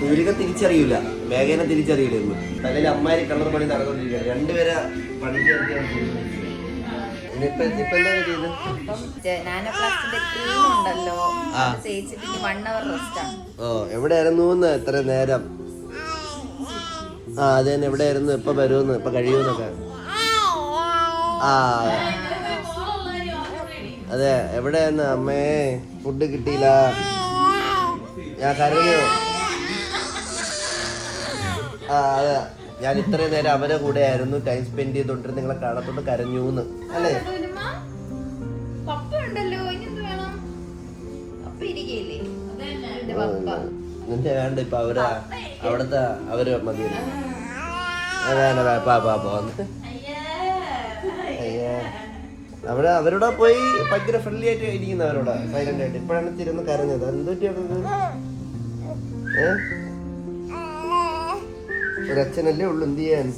സൂര്യനെ തിരിച്ചറിയൂല, മേഘനെ തിരിച്ചറിയില്ല. ഇന്ന് തലയിൽ അമ്മാരി കളർ പണി നടന്നുകൊണ്ടിരിക്കുക. രണ്ടുപേരെ പണിക്ക് എവിടെയായിരുന്നു എത്ര നേരം? അത് തന്നെ, എവിടെയായിരുന്നു, ഇപ്പൊ വരുമെന്ന്, ഇപ്പൊ കഴിയൂന്നൊക്കെ. അതെ, എവിടെയാന്ന് അമ്മേ? ഫുഡ് കിട്ടിയില്ല, ഞാൻ കരഞ്ഞു. അതെ, ഞാൻ ഇത്രയും നേരം അവരെ കൂടെ ആയിരുന്നു ടൈം സ്പെൻഡ് ചെയ്തോണ്ടിരുന്ന, നിങ്ങളെ കാണത്തോണ്ട് കരഞ്ഞൂന്ന് അല്ലേ? നിന്റെ വേണ്ട, ഇപ്പൊ അവിടുത്തെ അവര് മതി. അവരോട് പോയി ഭയങ്കര ഫ്രണ്ട്ലി ആയിട്ട് ഇരിക്കുന്നവരോട്, സൈലന്റ് ആയിട്ട്. ഇപ്പോഴാണ് തിരുന്ന് കരഞ്ഞത്. എന്തൊക്കെയാണ് ഒരച്ഛനല്ലേ ഉള്ളു, എന്ത് ചെയ്യാൻ?